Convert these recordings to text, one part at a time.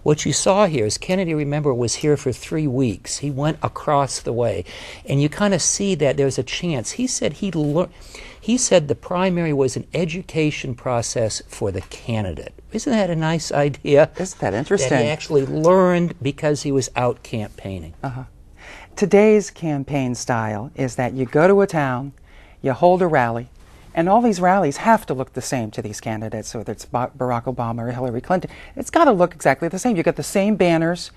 What you saw here is Kennedy, remember, was here for 3 weeks. He went across the way. And you kind of see that there's a chance. He said he said the primary was an education process for the candidate. Isn't that a nice idea? Isn't that interesting? That he actually learned because he was out campaigning. Today's campaign style is that you go to a town, you hold a rally, and all these rallies have to look the same to these candidates, whether it's Barack Obama or Hillary Clinton. It's got to look exactly the same. You got the same banners,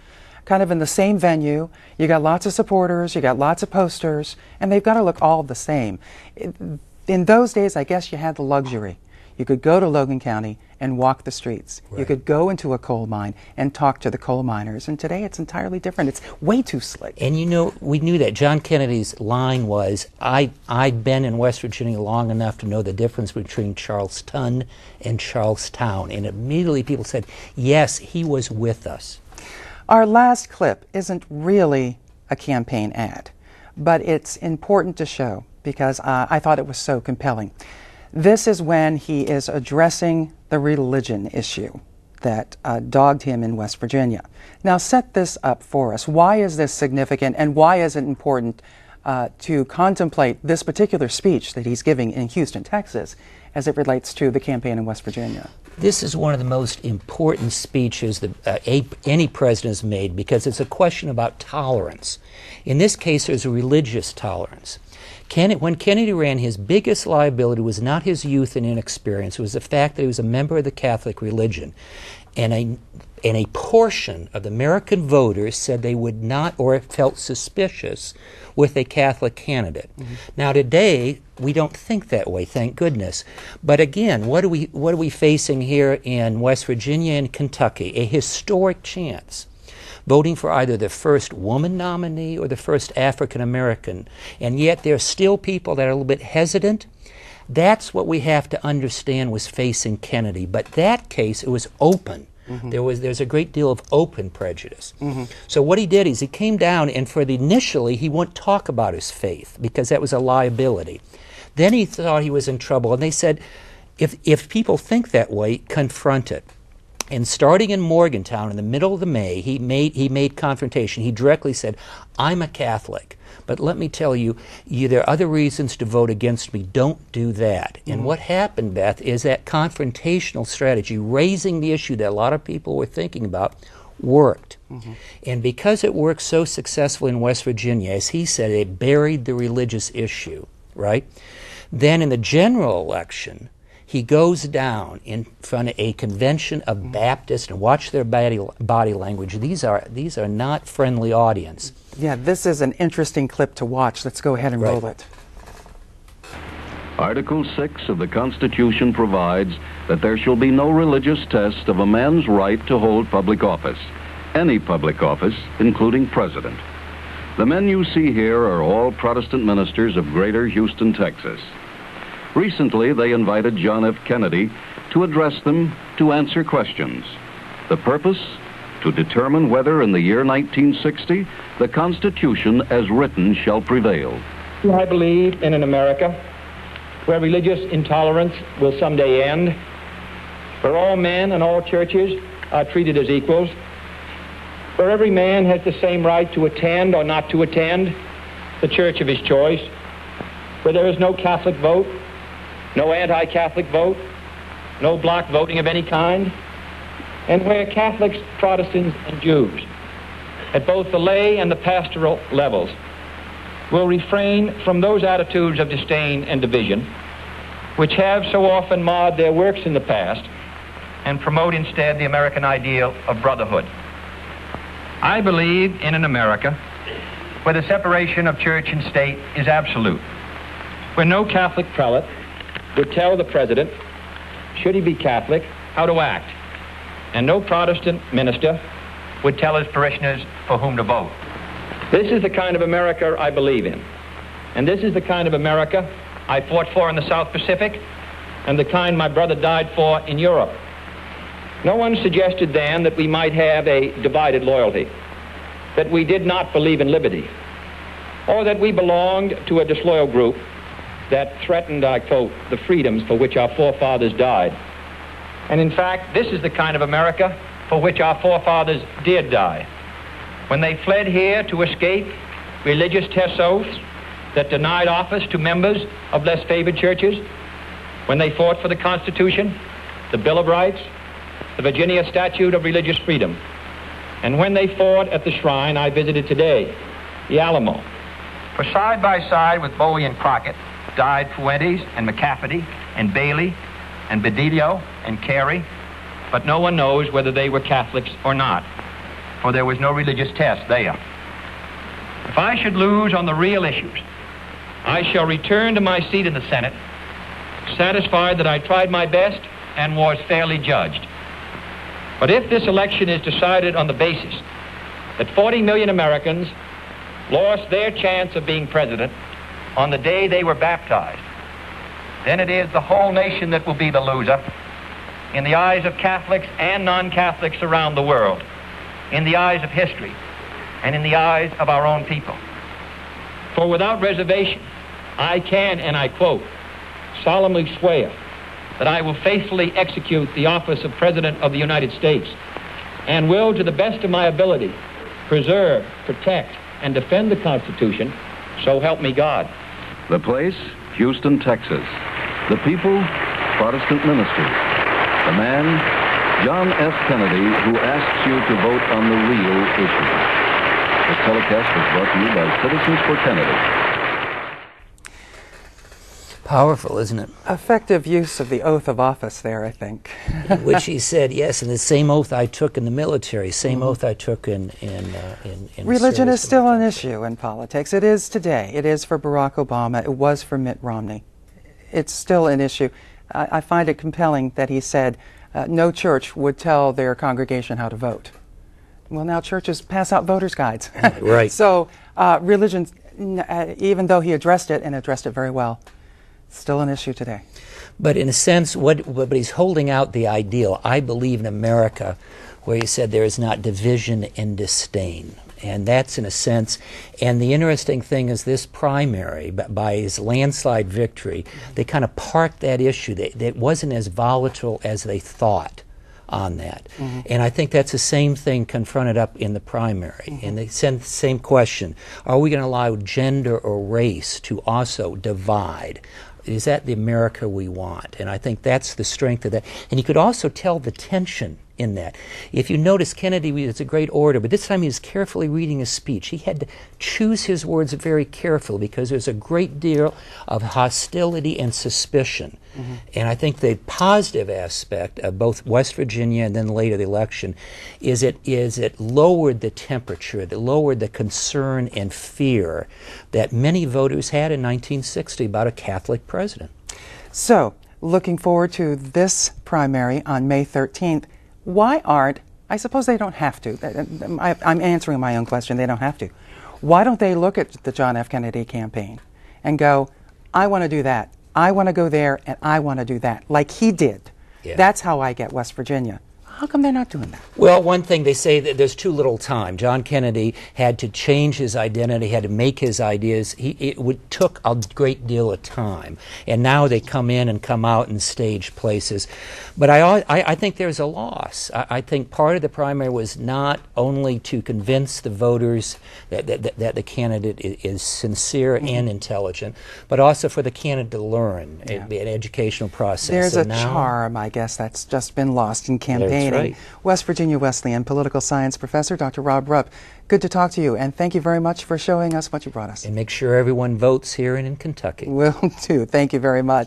kind of in the same venue. You got lots of supporters, you got lots of posters, and they've got to look all the same. In those days, I guess you had the luxury. You could go to Logan County and walk the streets. Right. You could go into a coal mine and talk to the coal miners. And today it's entirely different. It's way too slick. And you know, we knew that. John Kennedy's line was, I'd been in West Virginia long enough to know the difference between Charleston and Charlestown. And immediately people said, yes, he was with us. Our last clip isn't really a campaign ad, but it's important to show because I thought it was so compelling. This is when he is addressing the religion issue that dogged him in West Virginia. Now set this up for us. Why is this significant and why is it important to contemplate this particular speech that he's giving in Houston, Texas, as it relates to the campaign in West Virginia? This is one of the most important speeches that any president has made because it's a question about tolerance. In this case, there's a religious tolerance. When Kennedy ran, his biggest liability was not his youth and inexperience. It was the fact that he was a member of the Catholic religion. And a portion of the American voters said they would not or felt suspicious with a Catholic candidate. Now today, we don't think that way, thank goodness. But again, what are we facing here in West Virginia and Kentucky? A historic chance. Voting for either the first woman nominee or the first African American. And yet there are still people that are a little bit hesitant. That's what we have to understand was facing Kennedy. But that case, it was open. There's a great deal of open prejudice. So what he did is he came down and initially he wouldn't talk about his faith because that was a liability. Then he thought he was in trouble and they said, if people think that way, confront it. And starting in Morgantown in the middle of May, he made confrontation. He directly said, I'm a Catholic, but let me tell you, there are other reasons to vote against me. Don't do that. And what happened, Beth, is that confrontational strategy, raising the issue that a lot of people were thinking about, worked. And because it worked so successfully in West Virginia, as he said, it buried the religious issue, right? Then in the general election, he goes down in front of a convention of Baptists, and watch their body language. These are not friendly audience. Yeah, this is an interesting clip to watch. Let's go ahead and roll it. Article 6 of the Constitution provides that there shall be no religious test of a man's right to hold public office, any public office, including president. The men you see here are all Protestant ministers of Greater Houston, Texas. Recently, they invited John F. Kennedy to address them to answer questions. The purpose? To determine whether in the year 1960, the Constitution as written shall prevail. I believe in an America where religious intolerance will someday end, where all men and all churches are treated as equals, where every man has the same right to attend or not to attend the church of his choice, where there is no Catholic vote, no anti-Catholic vote, no block voting of any kind, and where Catholics, Protestants, and Jews, at both the lay and the pastoral levels, will refrain from those attitudes of disdain and division which have so often marred their works in the past and promote instead the American ideal of brotherhood. I believe in an America where the separation of church and state is absolute, where no Catholic prelate would tell the president, should he be Catholic, how to act, and no Protestant minister would tell his parishioners for whom to vote. This is the kind of America I believe in, and this is the kind of America I fought for in the South Pacific and the kind my brother died for in Europe. No one suggested then that we might have a divided loyalty, that we did not believe in liberty, or that we belonged to a disloyal group that threatened, I quote, the freedoms for which our forefathers died. And in fact, this is the kind of America for which our forefathers did die. When they fled here to escape religious test oaths that denied office to members of less favored churches, when they fought for the Constitution, the Bill of Rights, the Virginia Statute of Religious Freedom, and when they fought at the shrine I visited today, the Alamo. For side by side with Bowie and Crockett died Fuentes and McCafferty and Bailey and Bedillo and Carey, but no one knows whether they were Catholics or not, for there was no religious test there. If I should lose on the real issues, I shall return to my seat in the Senate, satisfied that I tried my best and was fairly judged. But if this election is decided on the basis that 40 million Americans lost their chance of being president on the day they were baptized, then it is the whole nation that will be the loser in the eyes of Catholics and non-Catholics around the world, in the eyes of history, and in the eyes of our own people. For without reservation, I can, and I quote, solemnly swear that I will faithfully execute the office of President of the United States and will, to the best of my ability, preserve, protect, and defend the Constitution, so help me God. The place, Houston, Texas. The people, Protestant ministers. The man, John F. Kennedy, who asks you to vote on the real issues. This telecast was brought to you by Citizens for Kennedy. Powerful, isn't it? Effective use of the oath of office there, I think. Which he said, yes, and the same oath I took in the military, same oath I took in Religion is still an military. issue in politics. It is today. It is for Barack Obama. It was for Mitt Romney. It's still an issue. I find it compelling that he said no church would tell their congregation how to vote. Well, now churches pass out voters' guides. Right. So religion, even though he addressed it, and addressed it very well, still an issue today. But in a sense, but he's holding out the ideal, I believe, in America, where he said there is not division and disdain. And that's in a sense, and the interesting thing is this primary, by his landslide victory, they kind of parked that issue. That wasn't as volatile as they thought on that. And I think that's the same thing confronted up in the primary. And they send the same question, are we going to allow gender or race to also divide? Is that the America we want? And I think that's the strength of that. And you could also tell the tension in that. If you notice, Kennedy is a great orator, but this time he was carefully reading his speech. He had to choose his words very carefully because there's a great deal of hostility and suspicion. And I think the positive aspect of both West Virginia and then later the election is it lowered the temperature, it lowered the concern and fear that many voters had in 1960 about a Catholic president. So, looking forward to this primary on May 13th, why aren't, I suppose they don't have to, I'm answering my own question, they don't have to. Why don't they look at the John F. Kennedy campaign and go, I want to do that, I want to go there, and I want to do that, like he did. Yeah. That's how I get West Virginia. How come they're not doing that? Well, one thing, they say that there's too little time. John Kennedy had to change his identity, had to make his ideas. It took a great deal of time. And now they come in and come out in staged places. But I think there's a loss. I think part of the primary was not only to convince the voters that the candidate is sincere and intelligent, but also for the candidate to learn, an educational process. There's a charm, I guess, that's just been lost in campaigning. Right. West Virginia Wesleyan political science professor, Dr. Rob Rupp, good to talk to you, and thank you very much for showing us what you brought us. And make sure everyone votes here and in Kentucky. Will do. Thank you very much.